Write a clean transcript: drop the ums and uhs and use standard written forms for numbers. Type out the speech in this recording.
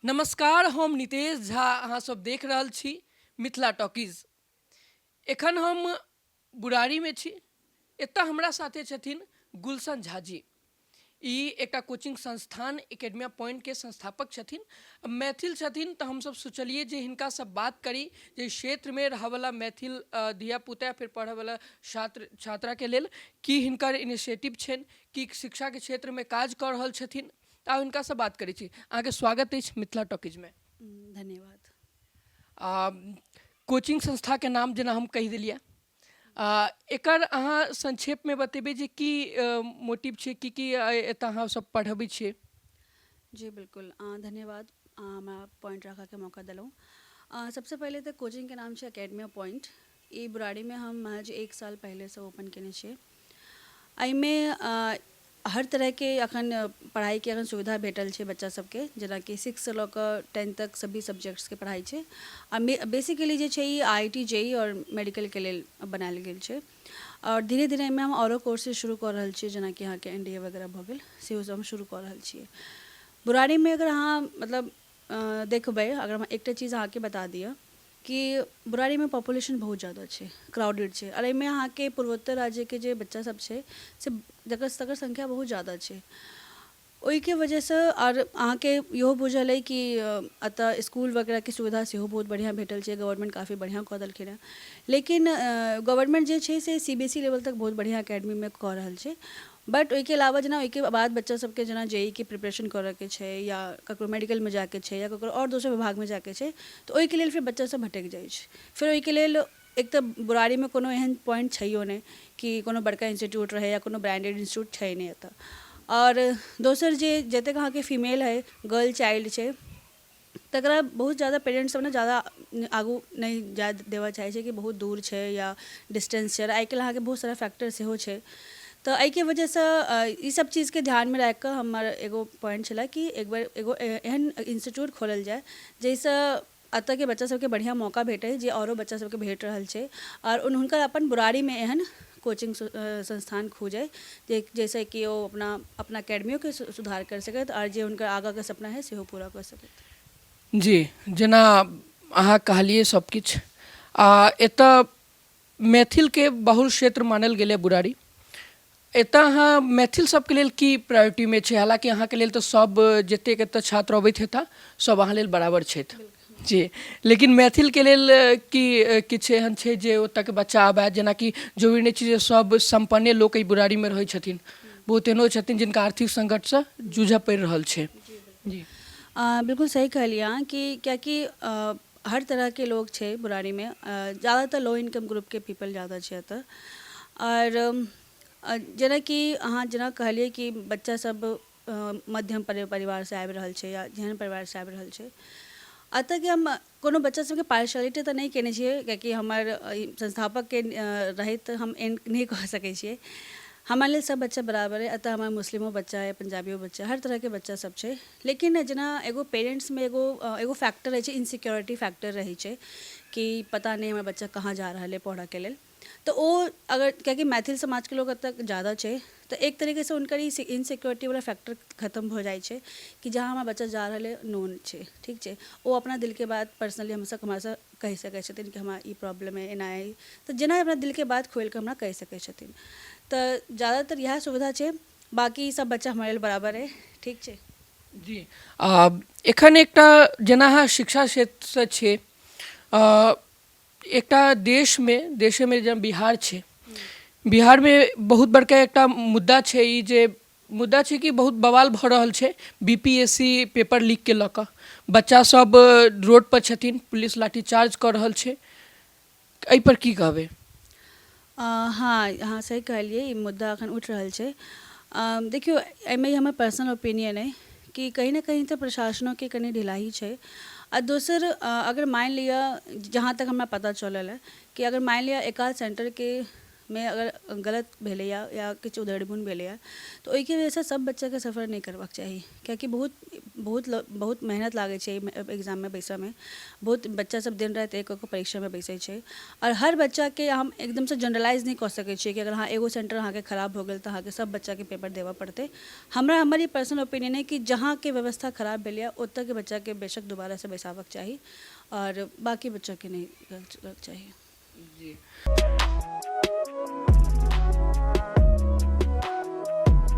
नमस्कार, हम नितेश झा। अहाँ सब देख रहल छी मिथिला टॉकीज। एखन हम बुराड़ी में छी। एतऽ हमरा साथे छथिन गुलशन झा जी। ई एकटा कोचिंग संस्थान एकेडमिया पॉइंट के संस्थापक छथिन। मैथिल छथिन तऽ हमसब सोचलिए जे हिनका से बात करी जे क्षेत्र में रहऽवाला मैथिल धिया पुता या फिर पढ़ऽवाला छात्र छात्रा के लेल की हिनकर इनिशिएटिव छनि, की शिक्षा के क्षेत्र में काज कऽ रहल छथिन। तऽ आब हिनका से बात करै छी। अहाँके स्वागत अछि मिथिला टॉकीज में। धन्यवाद। कोचिंग संस्था के नाम जेना हम कहि देलिए, एकर अहाँ संक्षेप में बतेबै जे की मोटिव छै, की एतऽ अहाँ सब पढ़बै छियै। जी बिल्कुल, धन्यवाद हमरा पॉइंट रखा के मौका दिलौं। सबसे पहले तो कोचिंग के नाम छै एकेडमिया पॉइंट। ई बुराड़ी में हम महज 1 साल पहले से ओपन केने छियै। एहिमे हर तरह के अखन पढ़ाई के अखन सुविधा भेटल छै बच्चा सबके, जेना कि 6 से लऽ कऽ 10 तक सभी सब्जेक्ट्स के पढ़ाई छै। आ बेसिकली जे छै ई IIT JEE और मेडिकल के लेल बनायल गेल छै। और धीरे धीरे एहिमे हम औरो कोर्सेज शुरू कऽ रहल छियै, जेना कि अहाँके NDA वगैरह भऽ गेल, सेहो सब हम शुरू कऽ रहल छियै। बुराड़ी में अगर अहाँ मतलब देखबै, अगर हम एकटा चीज़ अहाँके बता दिअ कि बुराड़ी में पॉपुलेशन बहुत ज़्यादा छै, क्राउडेड छै। और एहिमे अहाँके पूर्वोत्तर राज्य के जे बच्चा सब छै से तकर संख्या बहुत ज़्यादा छै। ओहिके वजह से और अहाँके इहो बुझल अइ कि एतऽ स्कूल वगैरह के सुविधा सेहो बहुत बढ़िया भेटल छै। गवर्नमेंट काफ़ी बढ़िया कऽ देलखिन हैं। लेकिन गवर्नमेंट जे छै से CBSE लेवल तक बहुत बढ़िया अकेडमी में कऽ रहल छै। बट ओहिके अलावा जेना ओहिके बाद बच्चा सबके जेना JEE के प्रिपरेशन करऽ के छै, या ककरो मेडिकल में जाके छै, या ककरो और दोसर विभाग में जाके छै, तऽ ओहिके लेल फिर बच्चा सब भटकि जाइ छै। फिर ओहिके लेल एक तऽ बुराड़ी में कोनो एहन पॉइंट छैहो नहि कि कोनो बड़का इंस्टीट्यूट रहे या कोनो ब्रांडेड इंस्टीट्यूट छै नहि एतऽ। और दोसर जे जतेक अहाँके फीमेल है, गर्ल चाइल्ड छै, तकरा बहुत ज़्यादा पेरेंट्स सब ने ज़्यादा आगू नहीं जाए देवा चाहे छै कि बहुत दूर छै या डिस्टेंस छै। आइ काल्हि अहाँके बहुत सारा फैक्टर सेहो छै। तऽ एहिके वजह से ई सब चीज़ के ध्यान में राखि कऽ हमर एगो पॉइंट छला कि एक बार एगो एहन इंस्टीट्यूट खोलल जाए जाहिसँ एतऽ के बच्चा सबके बढ़िया मौका भेटै, जे औरो बच्चा सबके भेट रहल छै। और हुनकर अपन बुराड़ी में एहन कोचिंग संस्थान खुजै जैसे कि ओ अपना अकेडमियों के सुधार कर सकत, और जे हुनकर आगाँ के सपना है सेहो पूरा कर सकत। जी, जेना अहाँ कहलिए सब किछु। एतऽ मैथिल के बहुल क्षेत्र मानल गेलै बुराड़ी। एतऽ अहाँ मैथिल सबके लेल की प्रायोरिटी में छै। हालांकि अहाँके लेल तऽ सब जतेक एतऽ छात्र अबैत हेता सब अहाँ लेल बराबर छथि। जी, लेकिन मैथिल के लेल की किछु एहन छै जे ओतऽ के बच्चा आबए, जेनाकि जरूरी नहि छै जे सब संपन्ने लोक एहि बुराड़ी में रहै छथिन। बहुत एहनो छथिन जिनका आर्थिक संकट से जूझऽ पड़ि रहल छै। जी बिल्कुल सही कहलिए अहाँ कि कियाकि हर तरह के लोग छै बुराड़ी में। ज़्यादातर लो इनकम ग्रुप के पीपल ज़्यादा छै एतऽ। और जेना कि अहाँ जेना कहलिए कि बच्चा सब मध्यम परिवार से आबि रहल छै या जेहन परिवार से आबि रहल छै। एतऽ कि हम कोनो बच्चा सबके पार्शियलिटी तऽ नहि केने छियै, कियाकि हमर संस्थापक के रहैत हम एहन नहि कह सकै छियै। हमारे लिए सब बच्चा बराबर है। अतः हमारे मुस्लिमो बच्चा है, पंजाबियो बच्चा, हर तरह के बच्चा सब छै। लेकिन जेना एगो पेरेंट्स में एगो फैक्टर रहै छै, इनसिक्योरिटी फैक्टर रहै छै कि पता नहीं हमर बच्चा कहाँ जा रहल है पढ़ऽ के लेल। तो ओ अगर कियाकि मैथिल समाज के लोग एतऽ ज़्यादा छै, तो एक तरीके से हुनकर इनसिक्योरिटी वाला फैक्टर खत्म हो जाइ छै कि जहाँ हमार बच्चा जा रहल है नोन छै, ठीक छै। ओ अपना दिल के बात पर्सनली हमरा कहि सकै छथिन कि हमरा ई प्रॉब्लम है, एना है। तो जेना अपना दिल के बात खोलि कऽ हमरा कहि सकै छथिन। तऽ ज़्यादातर इएह सुविधा छै। बाकी सब बच्चा हमारे लेल बराबर है, ठीक छै। जी, एखन एकटा जेना अहाँ शिक्षा क्षेत्र से छियै, एकटा देश में जेना बिहार छै, बिहार में बहुत बड़का एकटा मुद्दा छै। ई जे मुद्दा छै कि बहुत बवाल भऽ रहल छै BPSC पेपर लीक के लऽ कऽ। बच्चा सब रोड पर छथिन, पुलिस लाठीचार्ज कऽ रहल छै। एहि पर की कहबै। हाँ, अहाँ सही कहलिए, ई मुद्दा अखन उठि रहल छै। देखियो, एहिमे हमर पर्सनल ओपिनियन है कि कहीं ना कहीं तो प्रशासनों के कनी ढिलाई छै। आ दोसर अगर मान लिया, जहाँ तक हमरा पता चलल है कि अगर मान लिया एकाध सेंटर के में अगर गलत भेले या किछु उधेड़बुन भेले तो ओहिके वजह से सब बच्चा के सफ़र नहीं करबाक चाही, कियाकि बहुत मेहनत लागे छै एग्जाम में बैसऽ में। बहुत बच्चा सब दिन रात एक कऽ परीक्षा में बैसै छै और हर बच्चा के हम एकदम से जनरलाइज नहीं कर सकै छियै कि अगर हाँ एगो सेंटर अहाँ के खराब हो गेल तो अहाँ के सब बच्चा के पेपर देबऽ पड़तै। हमर ई पर्सनल ओपिनियन है कि जहाँ के व्यवस्था खराब भेलै ओतऽ के बच्चा के बेशक दोबारा से बैसाबक चाही और बाकी बच्चा के नहीं रखक चाही। जी